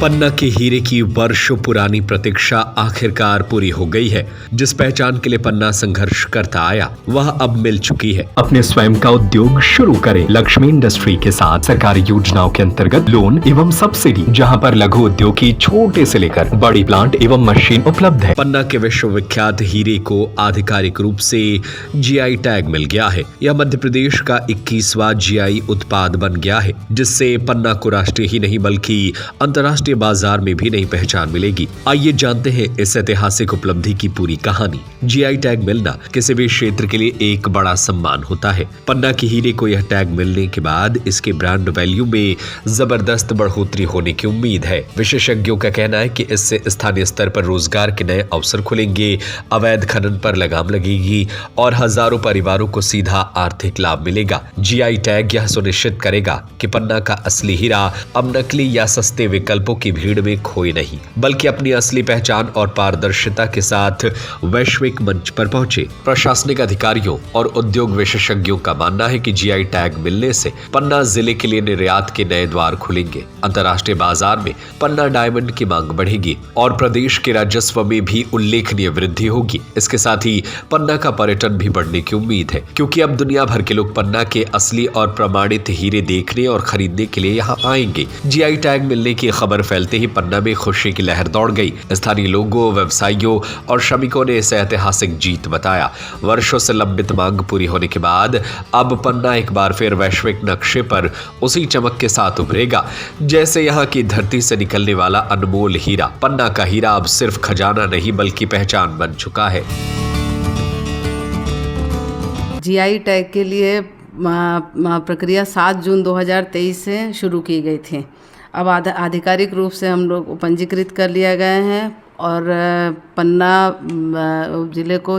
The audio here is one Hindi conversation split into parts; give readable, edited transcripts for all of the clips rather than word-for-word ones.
पन्ना के हीरे की वर्षों पुरानी प्रतीक्षा आखिरकार पूरी हो गई है। जिस पहचान के लिए पन्ना संघर्ष करता आया वह अब मिल चुकी है। अपने स्वयं का उद्योग शुरू करें लक्ष्मी इंडस्ट्री के साथ सरकारी योजनाओं के अंतर्गत लोन एवं सब्सिडी, जहां पर लघु उद्योग की छोटे से लेकर बड़ी प्लांट एवं मशीन उपलब्ध है। पन्ना के विश्वविख्यात हीरे को आधिकारिक रूप से जीआई टैग मिल गया है। यह मध्य प्रदेश का 21वां जीआई उत्पाद बन गया है, जिससे पन्ना को राष्ट्रीय ही नहीं बल्कि अंतर्राष्ट्रीय बाजार में भी नई पहचान मिलेगी। आइए जानते हैं इस ऐतिहासिक उपलब्धि की पूरी कहानी। जीआई टैग मिलना किसी भी क्षेत्र के लिए एक बड़ा सम्मान होता है। पन्ना के हीरे को यह टैग मिलने के बाद इसके ब्रांड वैल्यू में जबरदस्त बढ़ोतरी होने की उम्मीद है। विशेषज्ञों का कहना है कि इससे स्थानीय स्तर पर रोजगार के नए अवसर खुलेंगे, अवैध खनन पर लगाम लगेगी और हजारों परिवारों को सीधा आर्थिक लाभ मिलेगा। जीआई टैग यह सुनिश्चित करेगा कि पन्ना का असली हीरा अब नकली या सस्ते विकल्पों की भीड़ में खोए नहीं, बल्कि अपनी असली पहचान और पारदर्शिता के साथ वैश्विक मंच पर पहुंचे। प्रशासनिक अधिकारियों और उद्योग विशेषज्ञों का मानना है कि जीआई टैग मिलने से पन्ना जिले के लिए निर्यात के नए द्वार खुलेंगे। अंतर्राष्ट्रीय बाजार में पन्ना डायमंड की मांग बढ़ेगी और प्रदेश के राजस्व में भी उल्लेखनीय वृद्धि होगी। इसके साथ ही पन्ना का पर्यटन भी बढ़ने की उम्मीद है, क्योंकि अब दुनिया भर के लोग पन्ना के असली और प्रमाणित हीरे देखने और खरीदने के लिए यहाँ आएंगे। जीआई टैग मिलने की खबर फैलते ही पन्ना में खुशी की लहर दौड़ गई। स्थानीय लोगों, व्यवसायियों और श्रमिकों ने इसे ऐतिहासिक जीत बताया। वर्षों से लंबित मांग पूरी होने के बाद अब पन्ना एक बार फिर वैश्विक नक्शे पर उसी चमक के साथ उभरेगा जैसे यहाँ की धरती से निकलने वाला अनमोल हीरा। पन्ना का हीरा अब सिर्फ खजाना नहीं बल्कि पहचान बन चुका है। जीआई टैग के लिए प्रक्रिया 7 जून 2023 से शुरू की गई थी। अब आधिकारिक रूप से हम लोग पंजीकृत कर लिया गए हैं और पन्ना जिले को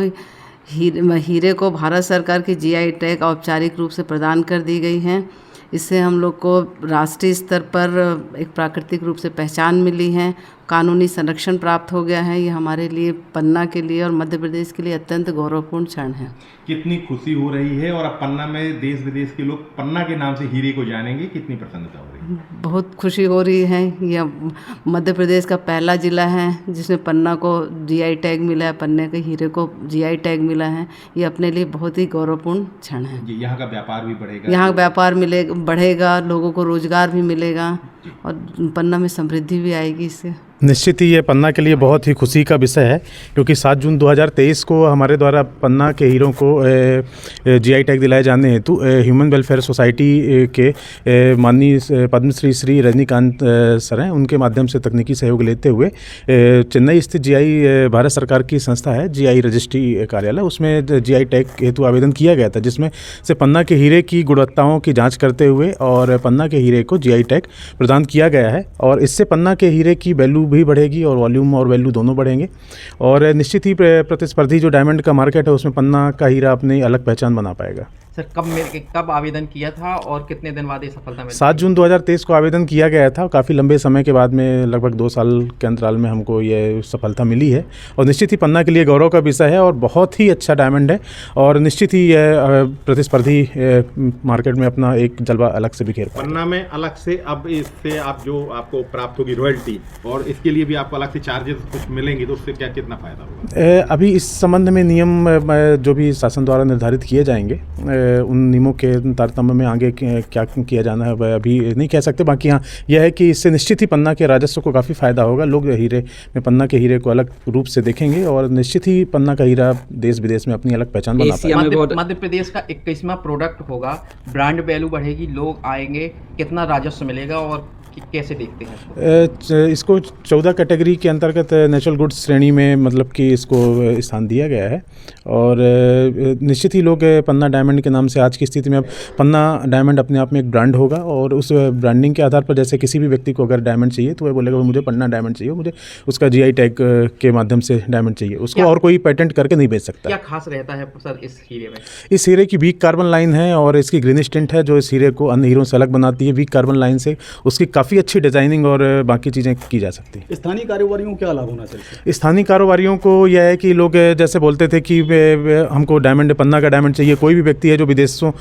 हीरे को भारत सरकार की जीआई टैग औपचारिक रूप से प्रदान कर दी गई है। इससे हम लोग को राष्ट्रीय स्तर पर एक प्राकृतिक रूप से पहचान मिली है, कानूनी संरक्षण प्राप्त हो गया है। ये हमारे लिए, पन्ना के लिए और मध्य प्रदेश के लिए अत्यंत गौरवपूर्ण क्षण है। कितनी खुशी हो रही है और अब पन्ना में देश विदेश के लोग पन्ना के नाम से हीरे को जानेंगे, कितनी प्रसन्नता हो रही है? बहुत खुशी हो रही है। यह मध्य प्रदेश का पहला जिला है जिसमें पन्ना को जीआई टैग मिला है, पन्ने के हीरे को जीआई टैग मिला है। ये अपने लिए बहुत ही गौरवपूर्ण क्षण है। यहाँ का व्यापार भी बढ़ेगा, यहाँ व्यापार बढ़ेगा, लोगों को रोजगार भी मिलेगा और पन्ना में समृद्धि भी आएगी इससे। निश्चित ही ये पन्ना के लिए बहुत ही खुशी का विषय है, क्योंकि 7 जून 2023 को हमारे द्वारा पन्ना के हीरों को जीआई टैग दिलाए जाने हेतु ह्यूमन वेलफेयर सोसाइटी के माननीय पद्मश्री श्री रजनीकांत सर हैं, उनके माध्यम से तकनीकी सहयोग लेते हुए चेन्नई स्थित जीआई भारत सरकार की संस्था है जीआई रजिस्ट्री कार्यालय, उसमें जीआई टैग हेतु आवेदन किया गया था, जिसमें से पन्ना के हीरे की गुणवत्ताओं की जाँच करते हुए और पन्ना के हीरे को जीआई टैग प्रदान किया गया है। और इससे पन्ना के हीरे की वैल्यू भी बढ़ेगी और वॉल्यूम और वैल्यू दोनों बढ़ेंगे और निश्चित ही प्रतिस्पर्धी जो डायमंड का मार्केट है उसमें पन्ना का हीरा अपनी अलग पहचान बना पाएगा। सर, कब आवेदन किया था और कितने दिन बाद ये सफलता मिली? 7 जून 2023 को आवेदन किया गया था। काफ़ी लंबे समय के बाद में, लगभग 2 साल के अंतराल में हमको ये सफलता मिली है और निश्चित ही पन्ना के लिए गौरव का विषय है और बहुत ही अच्छा डायमंड है और निश्चित ही यह प्रतिस्पर्धी मार्केट में अपना एक जलवा अलग से बिखेर पाएगा। पन्ना में अलग से अब इससे आप जो आपको प्राप्त होगी रॉयल्टी, और इसके लिए भी आपको अलग से चार्जेस कुछ मिलेंगे, तो उससे क्या कितना फायदा होगा? अभी इस संबंध में नियम जो भी शासन द्वारा निर्धारित किए जाएंगे, उन नियमों के तारतम्य में आगे क्या किया जाना है वह अभी नहीं कह सकते। बाकी हाँ, यह है कि इससे निश्चित ही पन्ना के राजस्व को काफ़ी फायदा होगा। लोग हीरे में पन्ना के हीरे को अलग रूप से देखेंगे और निश्चित ही पन्ना का हीरा देश विदेश में अपनी अलग पहचान बना पाएगा। मध्य प्रदेश का 21वां प्रोडक्ट होगा, ब्रांड वैल्यू बढ़ेगी, लोग आएंगे, कितना राजस्व मिलेगा और कैसे देखते हैं इसको 14 कैटेगरी के अंतर्गत नेचुरल गुड्स श्रेणी में मतलब कि इसको स्थान दिया गया है और निश्चित ही लोग पन्ना डायमंड के नाम से आज की स्थिति में, अब पन्ना डायमंड अपने आप में एक ब्रांड होगा और उस ब्रांडिंग के आधार पर जैसे किसी भी व्यक्ति को अगर डायमंड चाहिए तो वह बोलेगा मुझे पन्ना डायमंड चाहिए, मुझे उसका जीआई टैग के माध्यम से डायमंड चाहिए, उसको और कोई पेटेंट करके नहीं बेच सकता। क्या खास रहता है सर इस हीरे में? इस हीरे की वीक कार्बन लाइन है और इसकी ग्रीनिश टिंट है जो इस हीरे को अन्य हीरों से अलग बनाती है। वीक कार्बन लाइन से उसकी काफ़ी अच्छी डिज़ाइनिंग और बाकी चीज़ें की जा सकती हैं। स्थानीय कारोबारियों को क्या लाभ होना चाहिए? स्थानीय कारोबारियों को यह है कि लोग जैसे बोलते थे कि हमको डायमंड, पन्ना का डायमंड चाहिए। कोई भी व्यक्ति है जो विदेशों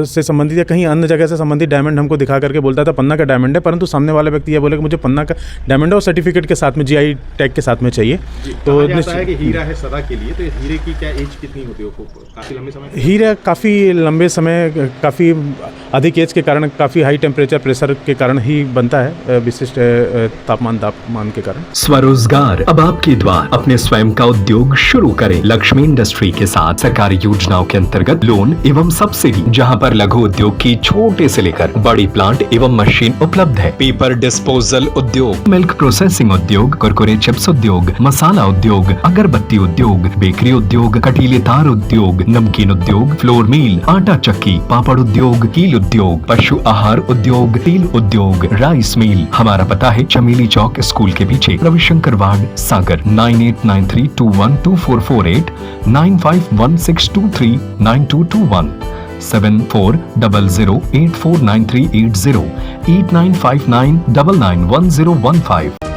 से संबंधित या कहीं अन्य जगह से संबंधित डायमंड हमको दिखा करके बोलता था पन्ना का डायमंड है, परंतु सामने वाला व्यक्ति यह बोले कि मुझे पन्ना का डायमंड और सर्टिफिकेट के साथ में, GI टैग के साथ में चाहिए। तो जाता है कि हीरा है सदा के लिए, तो इस हीरे की क्या एज कितनी होती है? काफ़ी लंबे समय? हीरा काफ़ी लंबे समय, काफ़ी अधिक एज के कारण, काफ़ी हाई टेम्परेचर प्रेशर के कारण ही बनता है, विशिष्ट तापमान के कारण। स्वरोजगार अब आपके द्वार। अपने स्वयं का उद्योग शुरू करें। लक्ष्मी इंडस्ट्री के साथ सरकारी योजनाओं के अंतर्गत लोन एवं सब्सिडी, जहां पर लघु उद्योग की छोटे से लेकर बड़ी प्लांट एवं मशीन उपलब्ध है। पेपर डिस्पोजल उद्योग, मिल्क प्रोसेसिंग उद्योग, कुरकुरे चिप्स उद्योग, मसाला उद्योग, अगरबत्ती उद्योग, बेकरी उद्योग, कटीले तार उद्योग, नमकीन उद्योग, फ्लोर मिल, आटा चक्की, पापड़ उद्योग, कील उद्योग, पशु आहार उद्योग, तेल उद्योग, राइस मिल। हमारा पता है चमेली चौक स्कूल के पीछे, रविशंकर वार्ड, सागर। 9893212448, 9516239221, 7400849380, 8959991015।